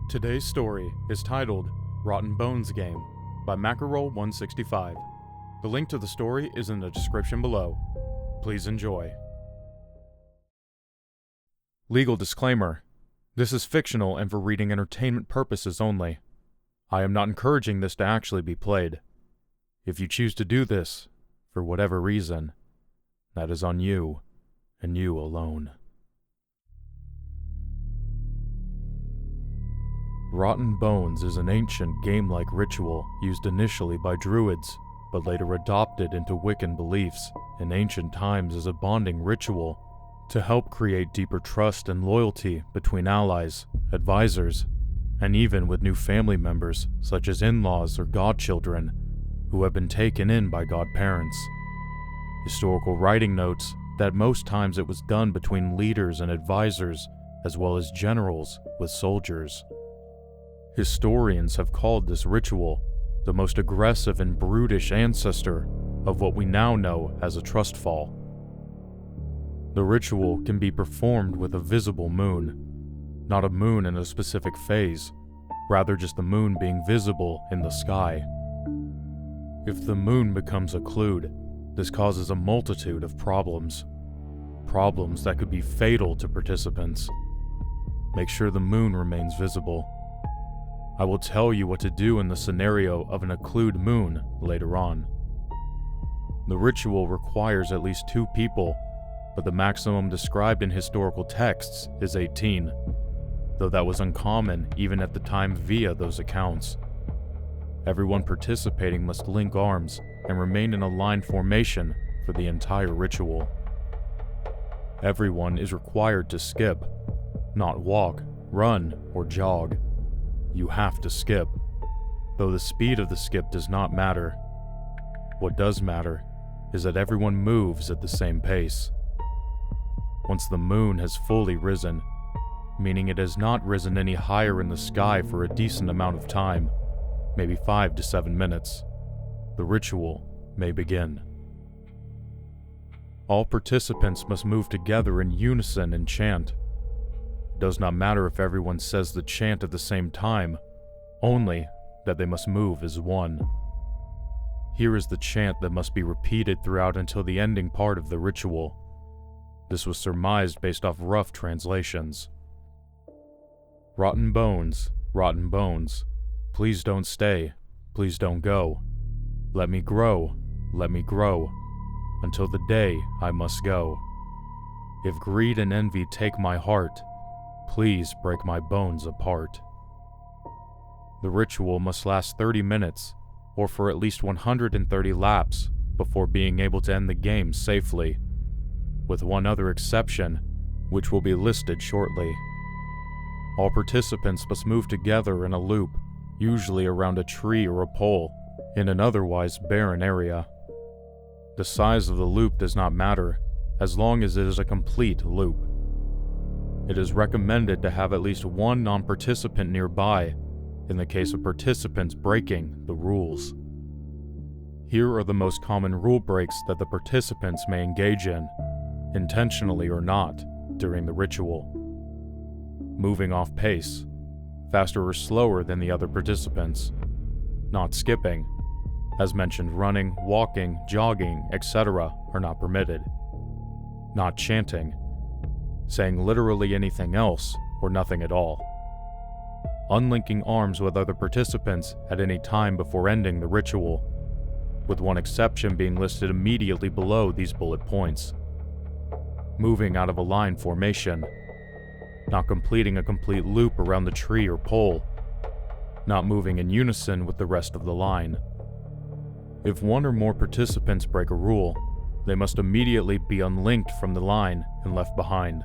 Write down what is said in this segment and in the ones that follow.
Today's story is titled Rotten Bones Game by Mackerel165. The link to the story is in the description below. Please enjoy. Legal disclaimer. This is fictional and for reading entertainment purposes only. I am not encouraging this to actually be played. If you choose to do this, for whatever reason, that is on you, and you alone. Rotten Bones is an ancient game-like ritual used initially by druids, but later adopted into Wiccan beliefs in ancient times as a bonding ritual to help create deeper trust and loyalty between allies, advisors, and even with new family members such as in-laws or godchildren who have been taken in by godparents. Historical writing notes that most times it was done between leaders and advisors as well as generals with soldiers. Historians have called this ritual the most aggressive and brutish ancestor of what we now know as a trust fall. The ritual can be performed with a visible moon, not a moon in a specific phase, rather just the moon being visible in the sky. If the moon becomes occlude, this causes a multitude of problems that could be fatal to participants. Make sure the moon remains visible. I will tell you what to do in the scenario of an occlude moon later on. The ritual requires at least 2 people, but the maximum described in historical texts is 18, though that was uncommon even at the time via those accounts. Everyone participating must link arms and remain in a line formation for the entire ritual. Everyone is required to skip, not walk, run, or jog. You have to skip, though the speed of the skip does not matter. What does matter is that everyone moves at the same pace. Once the moon has fully risen, meaning it has not risen any higher in the sky for a decent amount of time, maybe 5 to 7 minutes, the ritual may begin. All participants must move together in unison and chant. It does not matter if everyone says the chant at the same time, only that they must move as one. Here is the chant that must be repeated throughout until the ending part of the ritual. This was surmised based off rough translations. Rotten bones, please don't stay, please don't go. Let me grow, until the day I must go. If greed and envy take my heart, please break my bones apart. The ritual must last 30 minutes, or for at least 130 laps, before being able to end the game safely, with one other exception, which will be listed shortly. All participants must move together in a loop, usually around a tree or a pole, in an otherwise barren area. The size of the loop does not matter, as long as it is a complete loop. It is recommended to have at least one non-participant nearby, in the case of participants breaking the rules. Here are the most common rule breaks that the participants may engage in, intentionally or not, during the ritual. Moving off pace, faster or slower than the other participants. Not skipping. As mentioned, running, walking, jogging, etc. are not permitted. Not chanting. Saying literally anything else or nothing at all. Unlinking arms with other participants at any time before ending the ritual, with one exception being listed immediately below these bullet points. Moving out of a line formation. Not completing a complete loop around the tree or pole. Not moving in unison with the rest of the line. If one or more participants break a rule, they must immediately be unlinked from the line and left behind.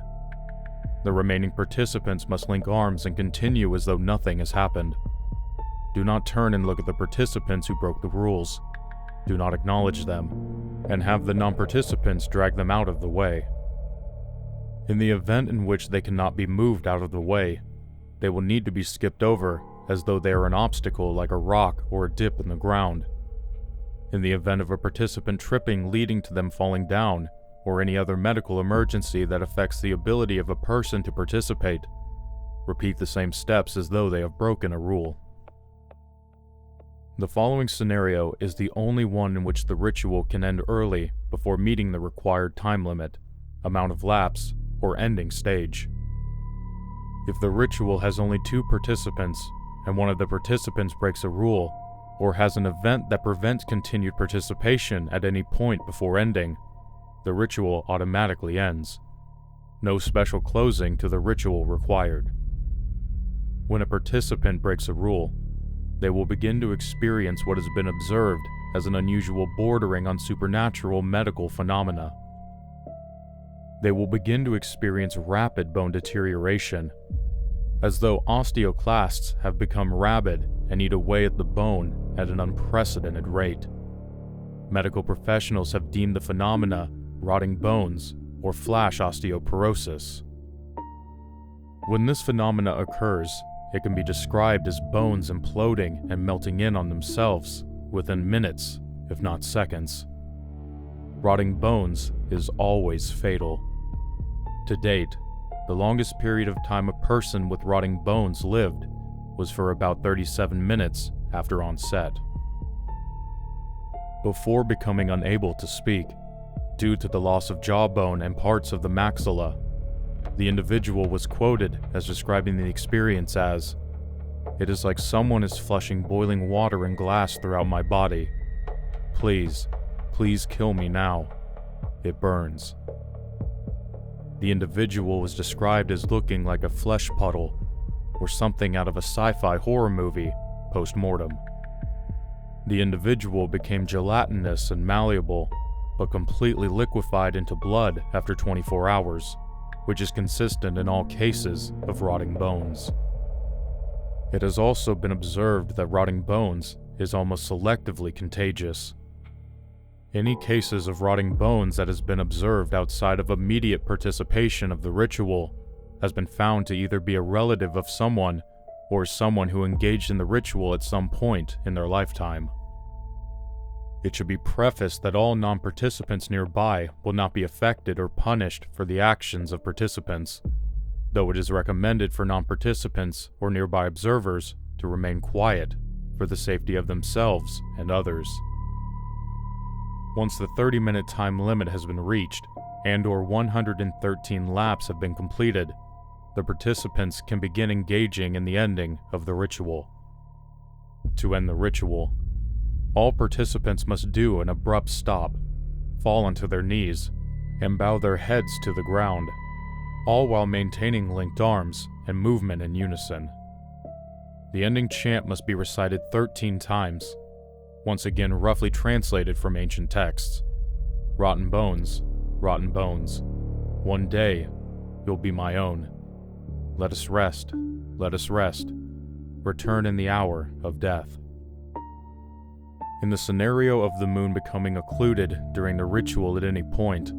The remaining participants must link arms and continue as though nothing has happened. Do not turn and look at the participants who broke the rules. Do not acknowledge them, and have the non-participants drag them out of the way. In the event in which they cannot be moved out of the way, they will need to be skipped over as though they are an obstacle like a rock or a dip in the ground. In the event of a participant tripping leading to them falling down, or any other medical emergency that affects the ability of a person to participate, repeat the same steps as though they have broken a rule. The following scenario is the only one in which the ritual can end early before meeting the required time limit, amount of lapse, or ending stage. If the ritual has only 2 participants and one of the participants breaks a rule or has an event that prevents continued participation at any point before ending, the ritual automatically ends. No special closing to the ritual required. When a participant breaks a rule, they will begin to experience what has been observed as an unusual bordering on supernatural medical phenomena. They will begin to experience rapid bone deterioration, as though osteoclasts have become rabid and eat away at the bone at an unprecedented rate. Medical professionals have deemed the phenomena rotting bones or flash osteoporosis. When this phenomena occurs, it can be described as bones imploding and melting in on themselves within minutes, if not seconds. Rotting bones is always fatal. To date, the longest period of time a person with rotting bones lived was for about 37 minutes after onset. Before becoming unable to speak, due to the loss of jawbone and parts of the maxilla, the individual was quoted as describing the experience as, "It is like someone is flushing boiling water and glass throughout my body. Please, please kill me now. It burns." The individual was described as looking like a flesh puddle or something out of a sci-fi horror movie post-mortem. The individual became gelatinous and malleable, but completely liquefied into blood after 24 hours, which is consistent in all cases of rotting bones. It has also been observed that rotting bones is almost selectively contagious. Any cases of rotting bones that has been observed outside of immediate participation of the ritual has been found to either be a relative of someone or someone who engaged in the ritual at some point in their lifetime. It should be prefaced that all non-participants nearby will not be affected or punished for the actions of participants, though it is recommended for non-participants or nearby observers to remain quiet for the safety of themselves and others. Once the 30-minute time limit has been reached and/or 113 laps have been completed, the participants can begin engaging in the ending of the ritual. To end the ritual, all participants must do an abrupt stop, fall onto their knees, and bow their heads to the ground, all while maintaining linked arms and movement in unison. The ending chant must be recited 13 times, once again roughly translated from ancient texts. Rotten bones, one day you'll be my own. Let us rest, return in the hour of death. In the scenario of the moon becoming occluded during the ritual at any point,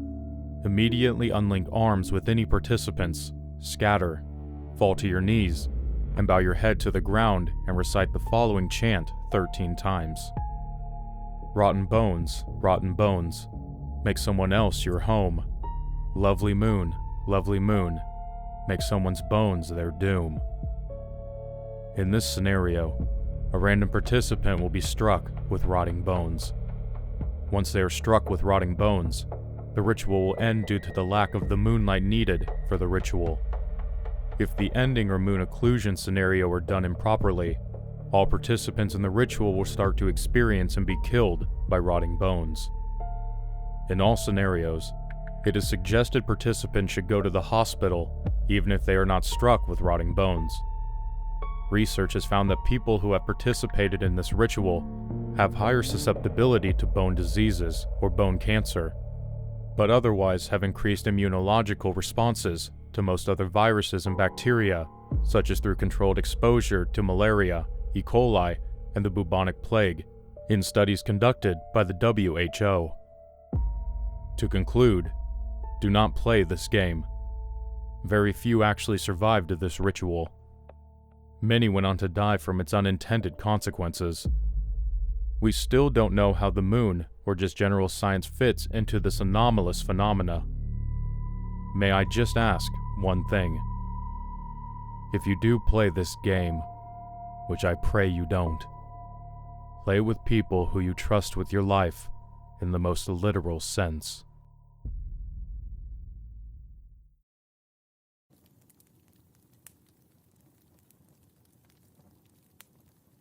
immediately unlink arms with any participants, scatter, fall to your knees, and bow your head to the ground and recite the following chant 13 times. Rotten bones, make someone else your home. Lovely moon, make someone's bones their doom. In this scenario, a random participant will be struck with rotting bones. Once they are struck with rotting bones, the ritual will end due to the lack of the moonlight needed for the ritual. If the ending or moon occlusion scenario are done improperly, all participants in the ritual will start to experience and be killed by rotting bones. In all scenarios, it is suggested participants should go to the hospital even if they are not struck with rotting bones. Research has found that people who have participated in this ritual have higher susceptibility to bone diseases or bone cancer, but otherwise have increased immunological responses to most other viruses and bacteria, such as through controlled exposure to malaria, E. coli, and the bubonic plague, in studies conducted by the WHO. To conclude, do not play this game. Very few actually survived this ritual. Many went on to die from its unintended consequences. We still don't know how the moon, or just general science, fits into this anomalous phenomena. May I just ask one thing? If you do play this game, which I pray you don't, play with people who you trust with your life in the most literal sense.